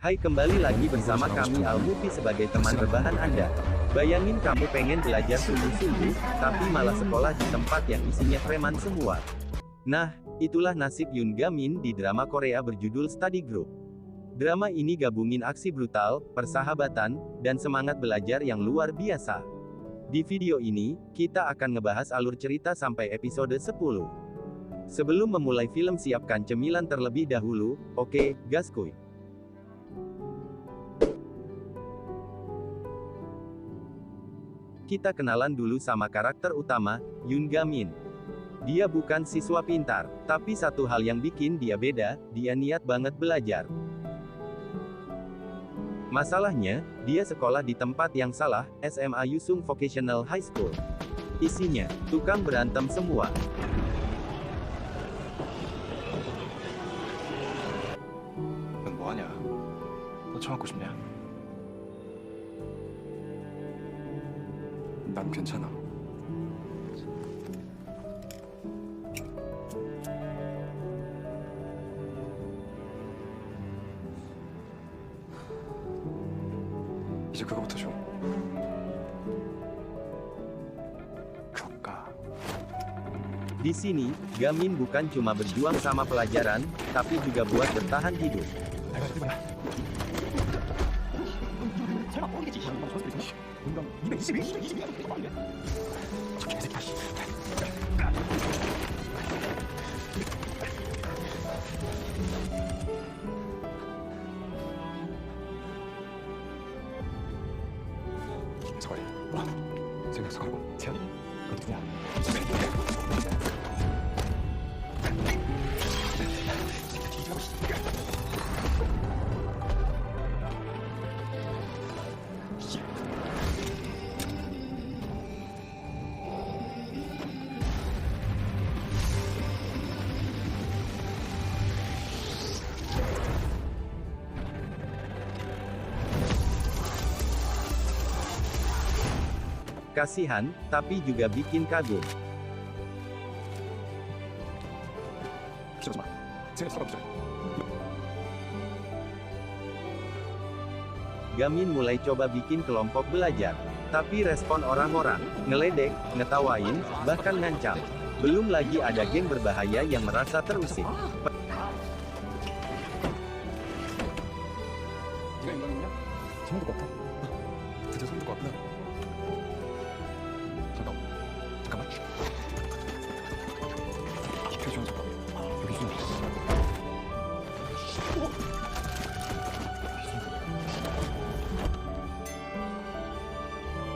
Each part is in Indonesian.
Hai, kembali lagi bersama kami Al-Mufi sebagai teman rebahan Anda. Bayangin kamu pengen belajar sungguh-sungguh, tapi malah sekolah di tempat yang isinya preman semua. Nah, itulah nasib Yoon Ga-min di drama Korea berjudul Study Group. Drama ini gabungin aksi brutal, persahabatan, dan semangat belajar yang luar biasa. Di video ini, kita akan ngebahas alur cerita sampai episode 10. Sebelum memulai film, siapkan cemilan terlebih dahulu. Oke, gaskuy. Kita kenalan dulu sama karakter utama, Yoon Ga-min. Dia bukan siswa pintar, tapi satu hal yang bikin dia beda, dia niat banget belajar. Masalahnya, dia sekolah di tempat yang salah, SMA Yusung Vocational High School. Isinya, tukang berantem semua. 넌 뭐하냐? 너 처맞고 싶냐? 난 괜찮아. 이제 그거부터 줘. 교과. Di sini, Ga-min bukan cuma berjuang sama pelajaran, tapi juga buat bertahan hidup. 서가리. 생각 서가리고. 태연이. 너 누구냐? Kasihan, tapi juga bikin kagum. 기다리지 마. 생각 서가리. Ga-min mulai coba bikin kelompok belajar. Tapi respon orang-orang, ngeledek, ngetawain, bahkan ngancam. Belum lagi ada geng berbahaya yang merasa terusik. 네가 인간이냐? 손도 꺾어. 드디어 손도 꺾구나. 잠깐만. 표정 잠깐. 여기 손.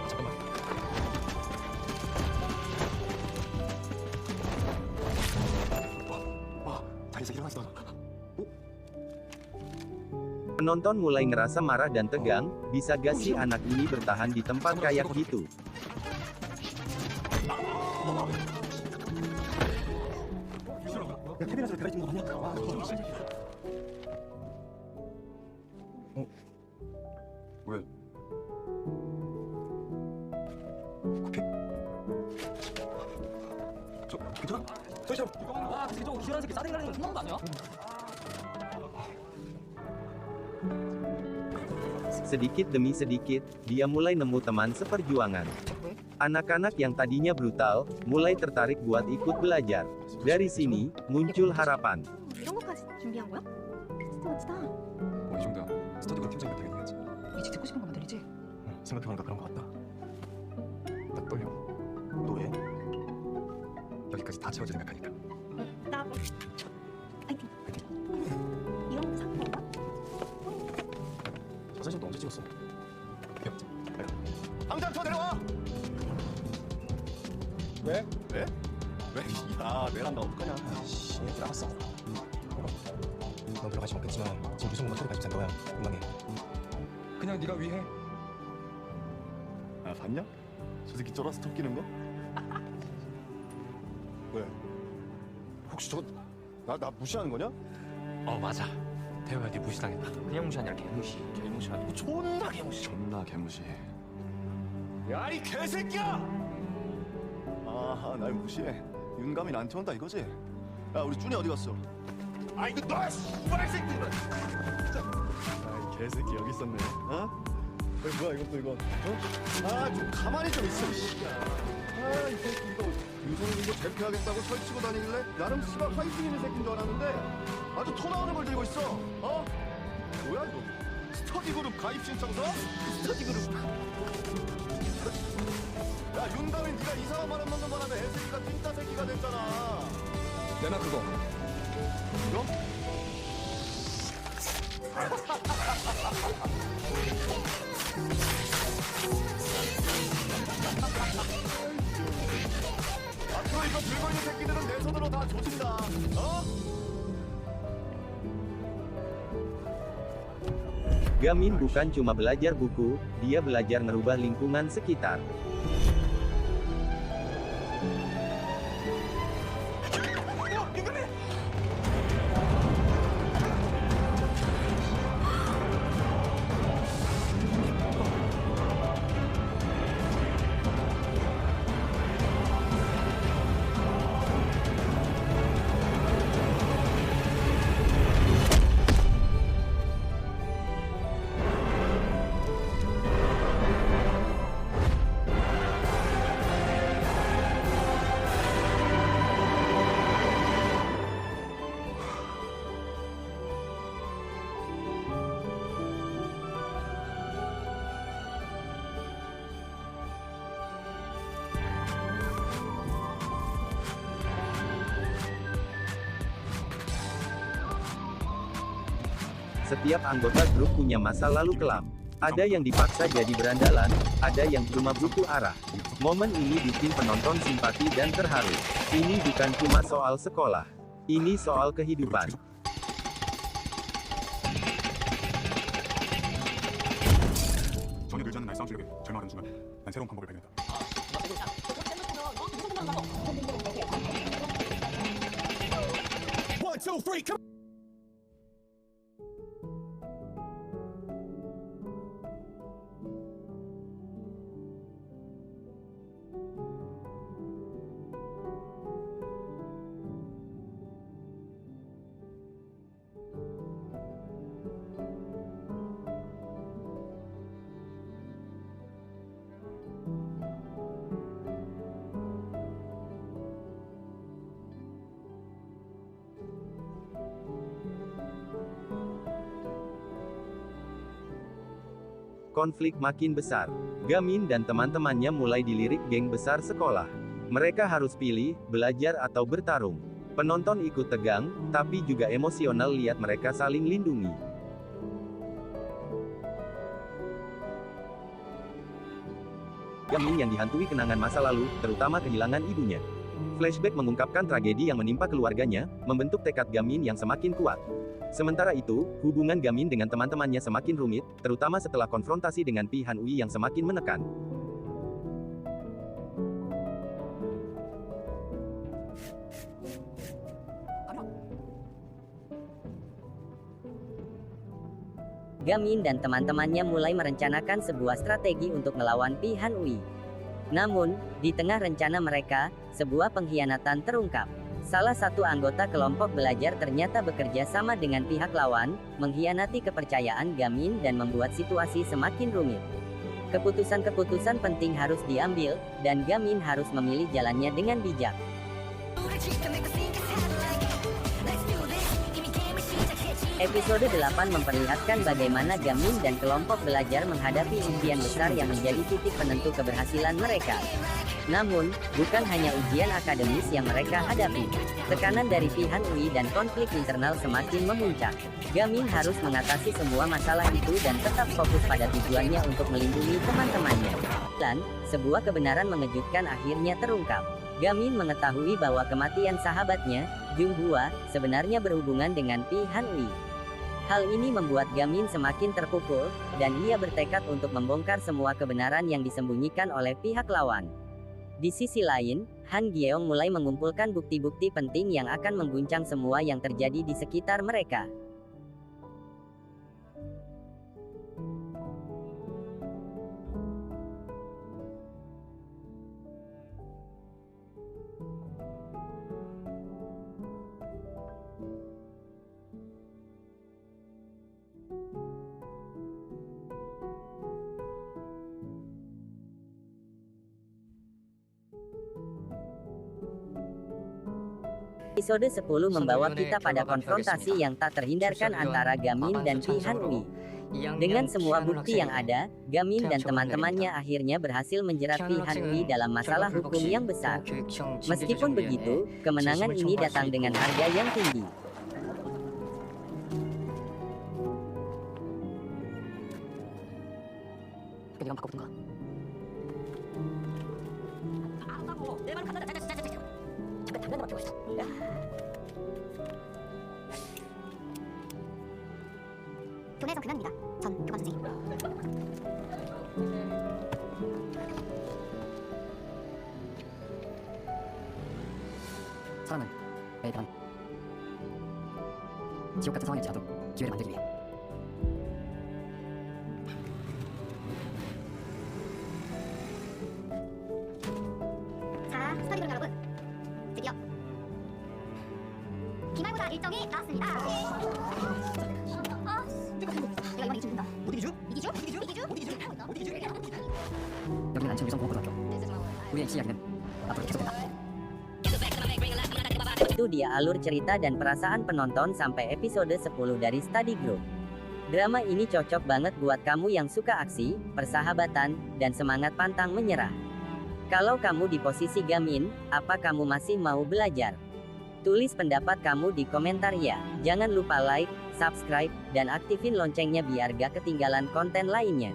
잠깐만. 와, 다리에서 일어났어. Penonton mulai ngerasa marah dan tegang, bisa gak sih anak ini bertahan di tempat kayak gitu? 야, 캐비넷으로 들어가 있는 거 아니야? 왜? 커피? 괜찮아? 저기 와, 그 저거 기어는 새끼 싸대기 갈리는 거 존나 거 아니야? Sedikit demi sedikit, dia mulai nemu teman seperjuangan. Anak-anak yang tadinya brutal, mulai tertarik buat ikut belajar. Dari sini, muncul harapan. 이런 것까지 준비한 거야? 진짜 멋지다. 이 정도야 스터디가 팀장이면 되게 해야지. 이제 듣고 싶은 것만 들리지? 생각해보니까 그런 거 같다. 나 떨려. 너 왜? 여기까지 다 채워져 생각하니까. 나 파이팅. 이런 거 사는 건가? 저 사진도 언제 찍었어? 귀엽지? 당장 저 내려와! 왜? 왜? 왜? 야, 내란다 어떡하냐? 씨, 들어갔어. 넌 들어가지 못겠지만 지금 유승우가 소리 가지고 산 거야. 민망해. 그냥 네가 위해. 아, 봤냐? 저 새끼 쫄아서 토끼는 거? 왜? 혹시 나 무시하는 거냐? 맞아. 태호야, 네 무시당했다. 그냥 무시 아니라 개무시. 개무시 아니고 존나 개무시. 존나 개무시. 야, 이 개새끼야! 아하, 날 무시해. 윤감이 나한테 온다 이거지? 야, 우리 준이 어디 갔어? 아, 이거 너 씨발 새끼! 아이 개새끼 여기 있었네. 어? 여기 뭐야 이것도 이거? 어? 아 좀 가만히 좀 있어. 아이 새끼 이거 유성이 이거 대표하겠다고 설치고 다니길래 나름 씨발 파이팅 있는 새끼인 줄 알았는데 아주 토 나오는 걸 들고 있어. 어? 뭐야 이거? 스터디 그룹 가입 신청서? 스터디 그룹. 야 윤가민 네가 이상한 말 없는 것만 하면 애새끼가 진짜 새끼가 됐잖아. 내나 그거. 이거? 앞으로 이거 들고 있는 새끼들은 내 손으로 다 조진다. 어? Gamin bukan cuma belajar buku, dia belajar merubah lingkungan sekitar. Setiap anggota grup punya masa lalu kelam. Ada yang dipaksa jadi berandalan, ada yang cuma butuh arah. Momen ini bikin penonton simpati dan terharu. Ini bukan cuma soal sekolah. Ini soal kehidupan. 전혀 늘지 않는 나의 싸움 실력에 절망하는 순간 난 새로운 방법을 발견했다. One, two, three, come. Konflik makin besar. Gamin dan teman-temannya mulai dilirik geng besar sekolah. Mereka harus pilih, belajar atau bertarung. Penonton ikut tegang, tapi juga emosional lihat mereka saling lindungi. Gamin yang dihantui kenangan masa lalu, terutama kehilangan ibunya. Flashback mengungkapkan tragedi yang menimpa keluarganya, membentuk tekad Gamin yang semakin kuat. Sementara itu, hubungan Gamin dengan teman-temannya semakin rumit, terutama setelah konfrontasi dengan Pi Han-ui yang semakin menekan. Gamin dan teman-temannya mulai merencanakan sebuah strategi untuk melawan Pi Han-ui. Namun, di tengah rencana mereka, sebuah pengkhianatan terungkap. Salah satu anggota kelompok belajar ternyata bekerja sama dengan pihak lawan, mengkhianati kepercayaan Gamin dan membuat situasi semakin rumit. Keputusan-keputusan penting harus diambil, dan Gamin harus memilih jalannya dengan bijak. Episode 8 memperlihatkan bagaimana Gamin dan kelompok belajar menghadapi ujian besar yang menjadi titik penentu keberhasilan mereka. Namun, bukan hanya ujian akademis yang mereka hadapi. Tekanan dari Pi Han-ui dan konflik internal semakin memuncak. Gamin harus mengatasi semua masalah itu dan tetap fokus pada tujuannya untuk melindungi teman-temannya. Dan, sebuah kebenaran mengejutkan akhirnya terungkap. Gamin mengetahui bahwa kematian sahabatnya, Jung Hua, sebenarnya berhubungan dengan Pi Han-ui. Hal ini membuat Gamin semakin terpukul, dan ia bertekad untuk membongkar semua kebenaran yang disembunyikan oleh pihak lawan. Di sisi lain, Han Gyeong mulai mengumpulkan bukti-bukti penting yang akan mengguncang semua yang terjadi di sekitar mereka. Episode 10 membawa kita pada konfrontasi yang tak terhindarkan antara Gamin dan Pi Hanui. Dengan semua bukti yang ada, Gamin dan teman-temannya akhirnya berhasil menjerat Pi Hanui dalam masalah hukum yang besar. Meskipun begitu, kemenangan ini datang dengan harga yang tinggi. 교내에선 그만입니다. 전 그만 주세요. 사람은 매일 변한 지옥 같은 상황일지라도 기회를 만들기 위해 자, 스터디그룹 여러분, 드디어 기말고사 일정이 나왔습니다. 내가 이번 이기주 이긴다. 못 이기주? 이기주? 이기주? 이기주? 못 이기주? 못 이기주? 여기는 안천 유성공업고등학교. 우리의 시 이야기는 앞으로 계속된다. Itu dia alur cerita dan perasaan penonton sampai episode 10 dari Study Group. Drama ini cocok banget buat kamu yang suka aksi, persahabatan, dan semangat pantang menyerah. Kalau kamu di posisi Gamin, apa kamu masih mau belajar? Tulis pendapat kamu di komentar ya. Jangan lupa like, subscribe, dan aktifin loncengnya biar gak ketinggalan konten lainnya.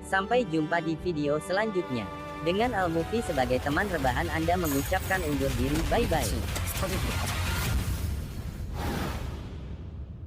Sampai jumpa di video selanjutnya. Dengan Almufi sebagai teman rebahan Anda mengucapkan undur diri, bye-bye. 스터디